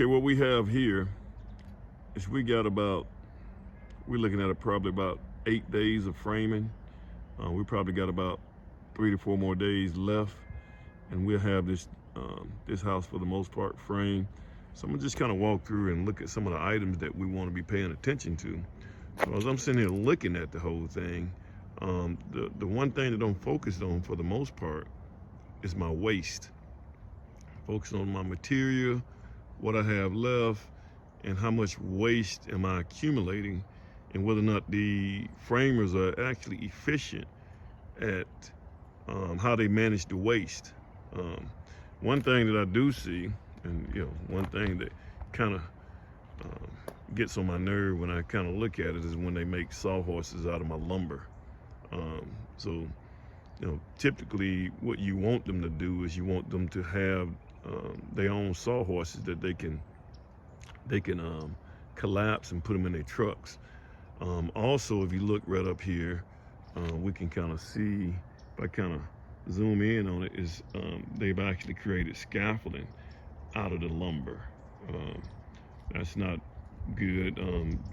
Okay, what we have here is we're looking at probably about 8 days of framing. We probably got about 3 to 4 more days left, and we'll have this house for the most part framed. So I'm gonna just kind of walk through and look at some of the items that we want to be paying attention to. So as I'm sitting here looking at the whole thing, the one thing that I'm focused on for the most part is my waste. Focus on my material, what I have left, and how much waste am I accumulating, and whether or not the framers are actually efficient at how they manage the waste. One thing that I do see, and one thing that kind of gets on my nerve when I kind of look at it, is when they make sawhorses out of my lumber. So typically what you want them to do is you want them to have their own sawhorses that they can collapse and put them in their trucks. Also, if you look right up here, we can kind of see, if I kind of zoom in on it, is they've actually created scaffolding out of the lumber. That's not good.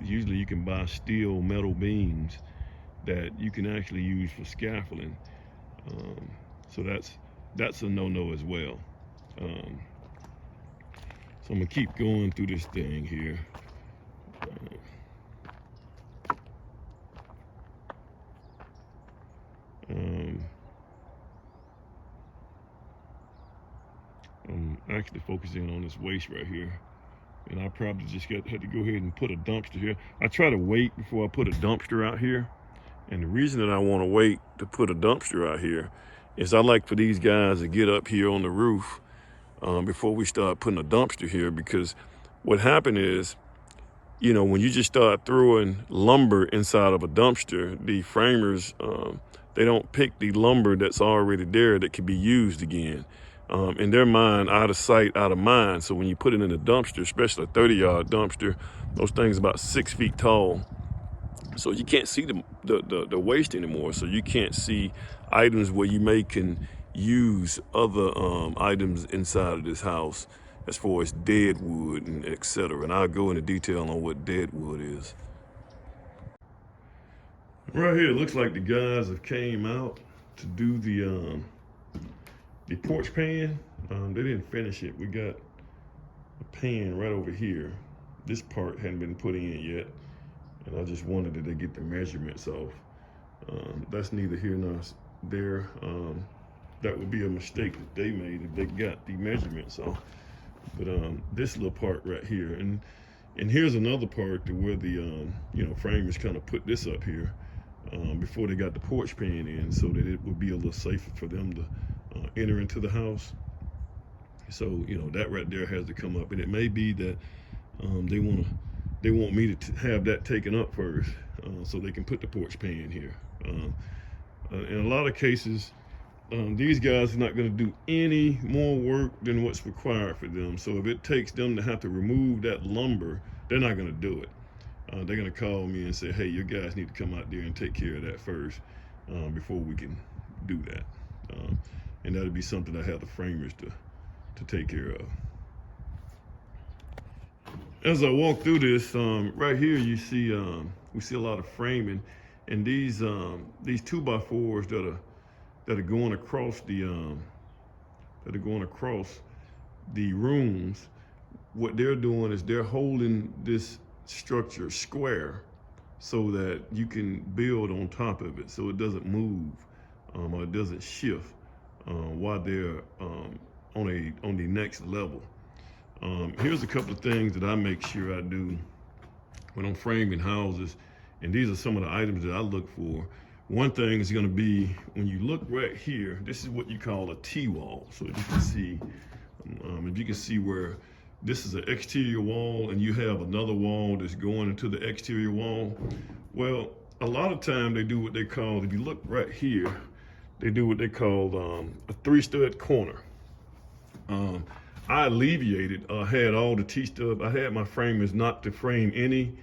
Usually you can buy steel metal beams that you can actually use for scaffolding. So that's a no-no as well. So I'm gonna keep going through this thing here. I'm actually focusing on this waste right here, and I probably just had to go ahead and put a dumpster here. I try to wait before I put a dumpster out here, and the reason that I want to wait to put a dumpster out here is I like for these guys to get up here on the roof before we start putting a dumpster here, because what happened is, when you just start throwing lumber inside of a dumpster, the framers, they don't pick the lumber that's already there that can be used again. In their mind, out of sight, out of mind. So when you put it in a dumpster, especially a 30-yard dumpster, those things about 6 feet tall. So you can't see the waste anymore. So you can't see items where you can use other items inside of this house, as far as dead wood and etc. And I'll go into detail on what dead wood is. Right here, it looks like the guys have came out to do the porch pan. They didn't finish it. We got a pan right over here. This part hadn't been put in yet, and I just wondered, did they get the measurements off? That's neither here nor there. That would be a mistake that they made if they got the measurements off. But this little part right here, and here's another part to where the framers kind of put this up here before they got the porch pan in, so that it would be a little safer for them to enter into the house. So that right there has to come up, and it may be that they want me to have that taken up first, so they can put the porch pan here. In a lot of cases, these guys are not going to do any more work than what's required for them. So if it takes them to have to remove that lumber, they're not going to do it. They're going to call me and say, hey, your guys need to come out there and take care of that first before we can do that. And that'll be something I have the framers to take care of. As I walk through this, right here you see we see a lot of framing, and these 2x4s that are going across the rooms. What they're doing is they're holding this structure square so that you can build on top of it, so it doesn't move or it doesn't shift while they're on the next level. Here's a couple of things that I make sure I do when I'm framing houses, and these are some of the items that I look for. One thing is going to be, when you look right here, this is what you call a T-wall. So you can see, if you can see where this is an exterior wall and you have another wall that's going into the exterior wall. Well, a lot of time they do what they call, if you look right here, they do what they call a 3-stud corner. I alleviated, had all the T-stud, I had my framers not to frame any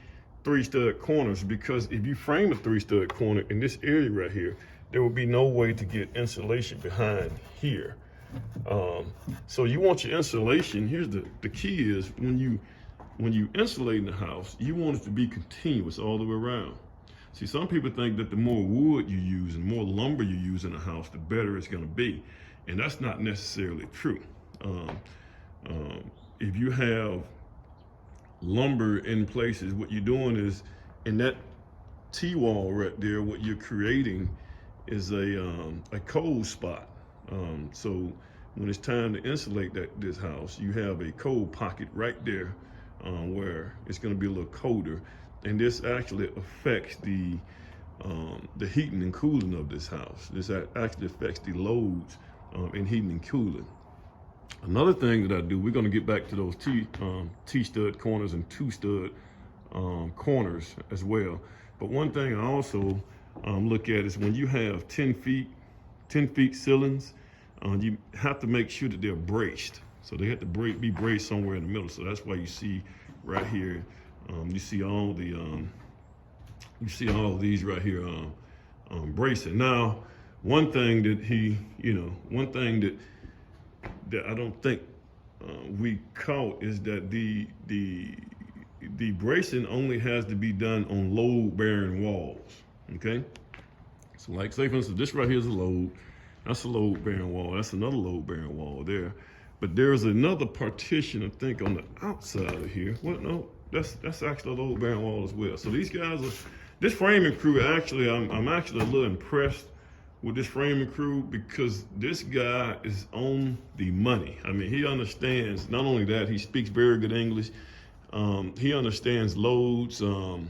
3-stud corners, because if you frame a 3-stud corner in this area right here, there will be no way to get insulation behind here. So you want your insulation. Here's the key is when you insulate in the house, you want it to be continuous all the way around. See, some people think that the more wood you use and more lumber you use in a house, the better it's going to be. And that's not necessarily true. If you have lumber in places, what you're doing is in that T-wall right there, what you're creating is a cold spot. So when it's time to insulate this house, you have a cold pocket right there where it's going to be a little colder. And this actually affects the heating and cooling of this house. This actually affects the loads in heating and cooling. Another thing that I do, we're going to get back to those T-stud corners and two-stud corners as well. But one thing I also look at is when you have 10 feet ceilings, you have to make sure that they're braced. So they have to be braced somewhere in the middle. So that's why you see right here, you see all of these right here bracing. Now, one thing that that I don't think we caught is that the bracing only has to be done on load-bearing walls. Okay, so like say for instance, this right here is a load. That's a load-bearing wall. That's another load-bearing wall there. But there's another partition, I think, on the outside of here. Well, no, that's actually a load-bearing wall as well. So these guys this framing crew, actually, I'm actually a little impressed with this framing crew because this guy is on the money. I mean, he understands, not only that, he speaks very good English. He understands loads. And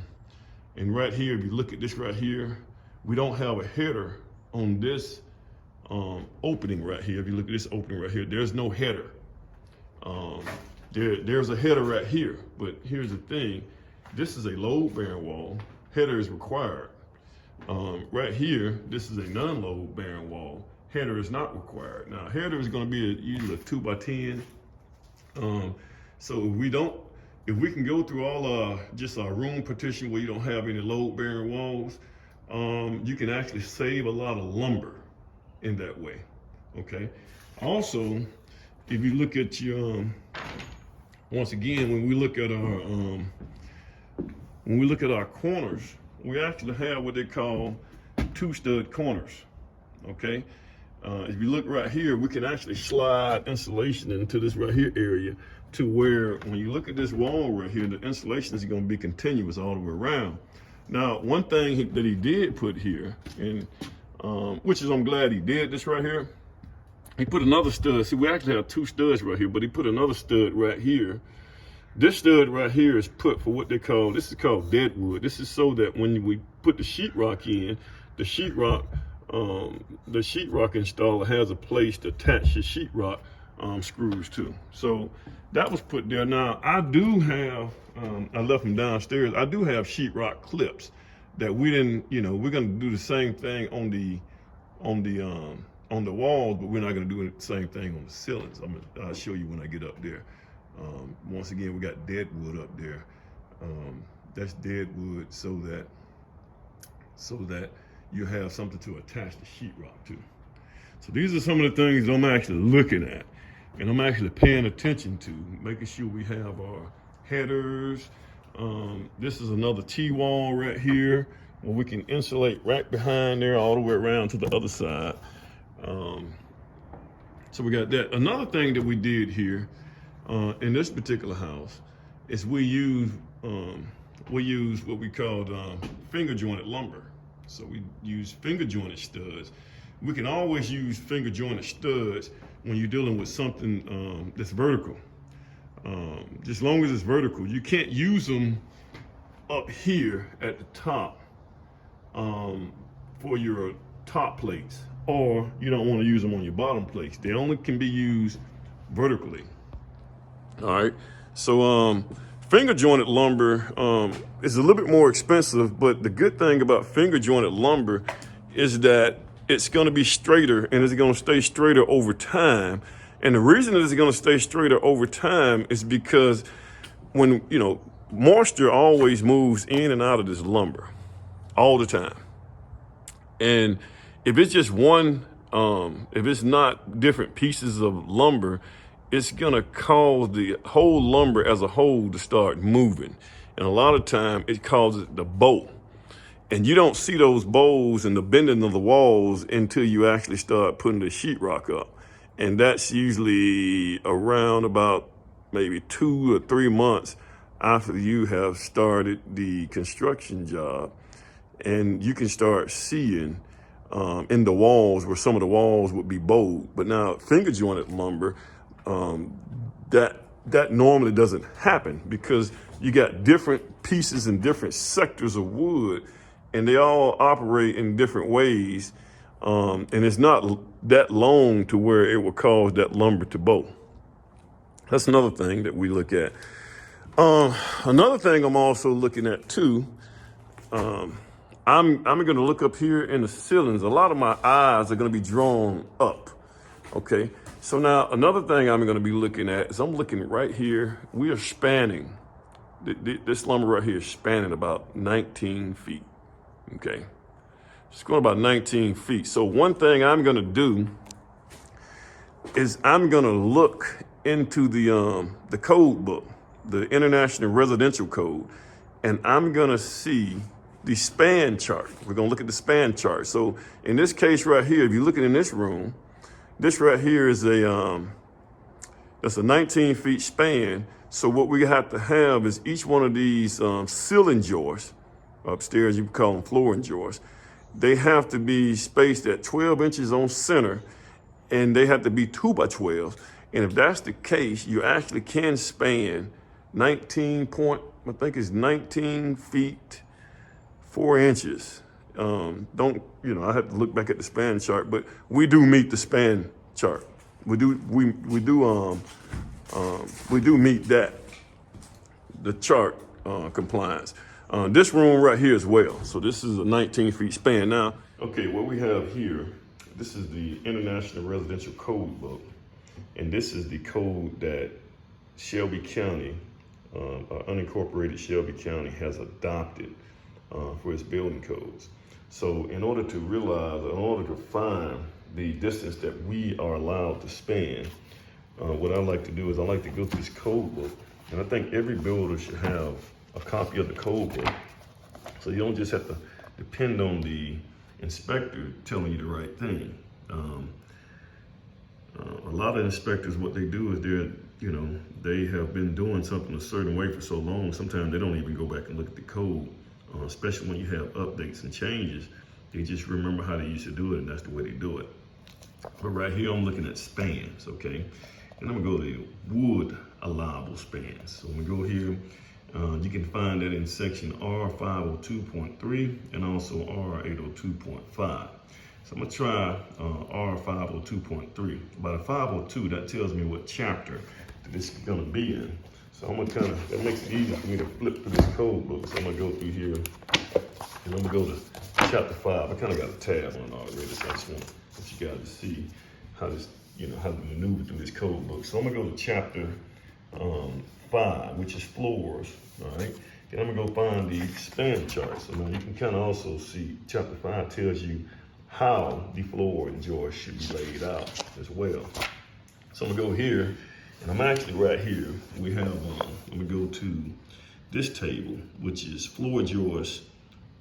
right here, if you look at this right here, we don't have a header on this opening right here. If you look at this opening right here, there's no header. There's a header right here, but here's the thing. This is a load-bearing wall. Header is required. Right here, this is a non-load-bearing wall. Header is not required. Now, header is going to be usually a 2x10. So if we can go through all just our room partition where you don't have any load-bearing walls, you can actually save a lot of lumber in that way. Okay. Also, if you look at your once again, when we look at our corners, we actually have what they call two-stud corners. Okay. If you look right here, we can actually slide insulation into this right here area to where when you look at this wall right here, the insulation is going to be continuous all the way around. Now, one thing that he did put here, and which is I'm glad he did this right here, he put another stud. See, we actually have two studs right here, but he put another stud right here. This stud right here is put for what this is called deadwood. This is so that when we put the sheetrock in, the sheetrock installer has a place to attach your sheetrock screws to. So that was put there. Now I do have, I left them downstairs. I do have sheetrock clips that we didn't, we're gonna do the same thing on the walls, but we're not gonna do the same thing on the ceilings. I'll show you when I get up there. Once again, we got dead wood up there. That's dead wood so that you have something to attach the sheetrock to. So these are some of the things I'm actually looking at, and I'm actually paying attention to, making sure we have our headers. This is another T-wall right here where we can insulate right behind there all the way around to the other side. So we got that. Another thing that we did here in this particular house is we use what we called finger jointed lumber. So we use finger jointed studs. We can always use finger jointed studs when you're dealing with something that's vertical. Just as long as it's vertical, you can't use them up here at the top for your top plates, or you don't want to use them on your bottom plates. They only can be used vertically. All right, so finger jointed lumber is a little bit more expensive, but the good thing about finger jointed lumber is that it's going to be straighter, and it's going to stay straighter over time. And the reason that it's going to stay straighter over time is because when, moisture always moves in and out of this lumber all the time. And if it's just one if it's not different pieces of lumber, it's gonna cause the whole lumber as a whole to start moving. And a lot of time it causes it to bow. And you don't see those bows and the bending of the walls until you actually start putting the sheetrock up. And that's usually around about maybe 2 or 3 months after you have started the construction job. And you can start seeing in the walls where some of the walls would be bowed. But now finger jointed lumber, that normally doesn't happen because you got different pieces and different sectors of wood, and they all operate in different ways. And it's not that long to where it will cause that lumber to bow. That's another thing that we look at. Another thing I'm also looking at too, I'm going to look up here in the ceilings. A lot of my eyes are going to be drawn up. Okay. So now another thing I'm going to be looking at is I'm looking right here. We are spanning, this lumber right here is spanning about 19 feet. Okay. It's going about 19 feet. So one thing I'm going to do is I'm going to look into the code book, the International Residential Code, and I'm going to see the span chart. We're going to look at the span chart. So in this case right here, if you're looking in this room, this right here is that's a 19 feet span. So what we have to have is each one of these ceiling joists, upstairs you call them flooring joists, they have to be spaced at 12 inches on center, and they have to be 2 by 12. And if that's the case, you actually can span 19 feet 4 inches. I have to look back at the span chart, but we do meet the span chart. We do meet that, the chart compliance. This room right here as well. So this is a 19 feet span. Now, okay, what we have here, this is the International Residential Code book. And this is the code that Shelby County, unincorporated Shelby County has adopted for its building codes. So in order to find the distance that we are allowed to span, what I like to do is I like to go through this code book, and I think every builder should have a copy of the code book. So you don't just have to depend on the inspector telling you the right thing. A lot of inspectors, what they do is they have been doing something a certain way for so long, sometimes they don't even go back and look at the code, especially when you have updates and changes. They just remember how they used to do it, and that's the way they do it. But right here, I'm looking at spans, okay? And I'm gonna go to wood allowable spans. So when we go here, you can find that in section R502.3 and also R802.5. So I'm gonna try R502.3. By the 502, that tells me what chapter that this is gonna be in. So I'm gonna that makes it easy for me to flip through this code book. So I'm gonna go through here, and I'm gonna go to chapter 5. I kind of got a tab on it already, so I just want you guys to see how this, how to maneuver through this code book. So I'm gonna go to chapter 5, which is floors, all right? Then I'm gonna go find the span chart. So now you can kind of also see chapter 5 tells you how the floor and joist should be laid out as well. So I'm gonna go here, and I'm actually right here. We have, I'm gonna go to this table, which is floor joist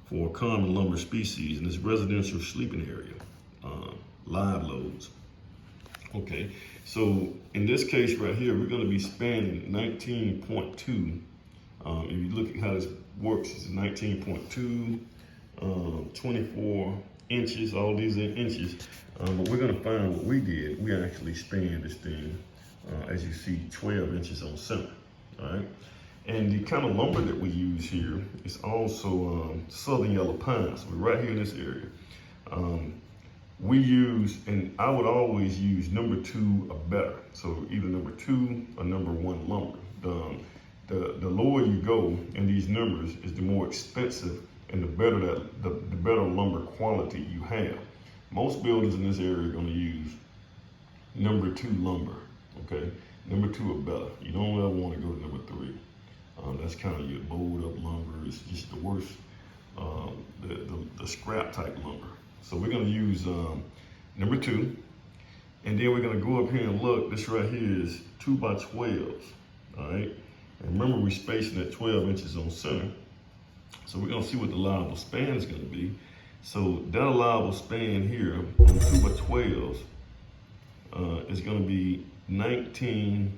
for common lumber species, and it's residential sleeping area, live loads. Okay, so in this case right here, we're gonna be spanning 19.2. If you look at how this works, it's 19.2, 24 inches, all these are inches. But we're gonna find what we did. We actually spanned this thing, as you see, 12 inches on center, all right? And the kind of lumber that we use here is also southern yellow pine. So we're right here in this area. We use, and I would always use number 2 or better. So either number 2 or number 1 lumber. The lower you go in these numbers is the more expensive and the better lumber quality you have. Most builders in this area are going to use number 2 lumber, okay? Number 2 or better. You don't ever want to go to number 3. That's kind of your bowed up lumber. It's just the worst, the scrap type lumber. So we're going to use number 2. And then we're gonna go up here and look, this right here is 2 by 12s, all right? And remember, we're spacing at 12 inches on center. So we're gonna see what the allowable span is gonna be. So that allowable span here on 2 by 12s is gonna be 19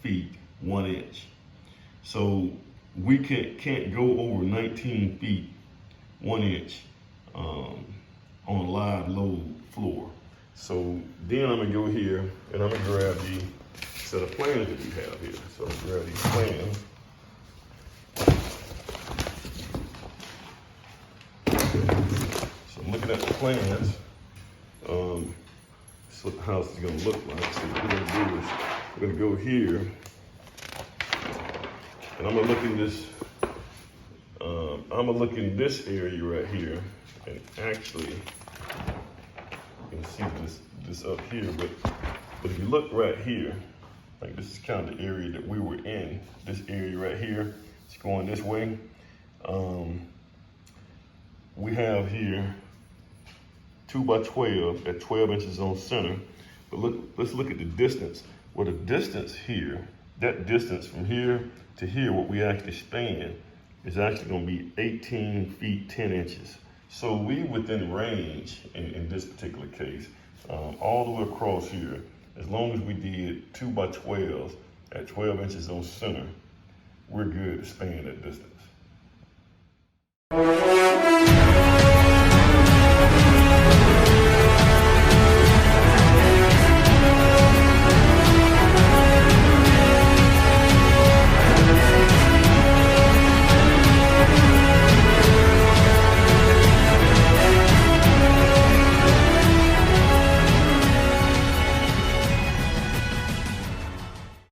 feet, 1 inch. So we can't go over 19 feet, 1 inch on a live load floor. So then I'm gonna go here and I'm gonna grab the set of plans that we have here. So I'm gonna grab these plans. So I'm looking at the plans. This is what the house is gonna look like. So what we're gonna do is we're gonna go here and I'm gonna look in this. I'm gonna look in this area right here, and actually, you can see this up here. But if you look right here, like this is kind of the area that we were in. This area right here, it's going this way. We have here 2 by 12 at 12 inches on center. But look, let's look at the distance. Well, the distance here, that distance from here to here, what we actually span, is actually gonna be 18 feet, 10 inches. So we within range in this particular case, all the way across here, as long as we did 2 by 12 at 12 inches on center, we're good to span that distance.